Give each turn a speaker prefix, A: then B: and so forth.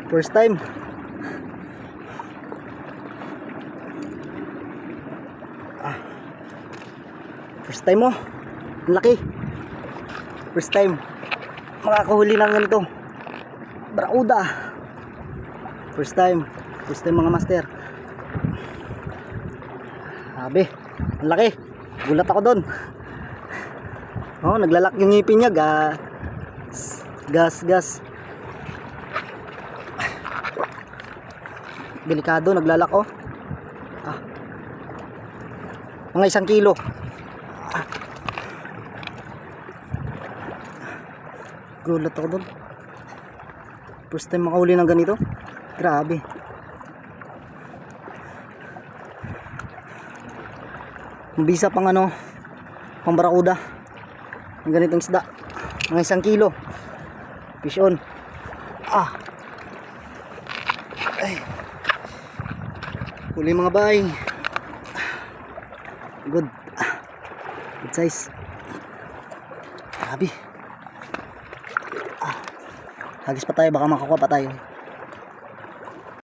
A: First time. First time mo. Ang laki. First time makakahuli ng ganito. Barauda. First time. First time mga master. Sabi, ang laki. Gulat ako doon. Oh, naglalak yung ngipin niya. Gas. Delikado, naglalak oh. Mga 1 kilo. Gulat ako doon. First time makahuli ng ganito. Grabe. Mabisa pang ano, pang barakuda. Ang ganitong isda. Mga 1 kilo. Fish on. Ay. Huli mga bay. Good. Good size. Grabe. Hagis pa tayo, baka makakuha pa tayo.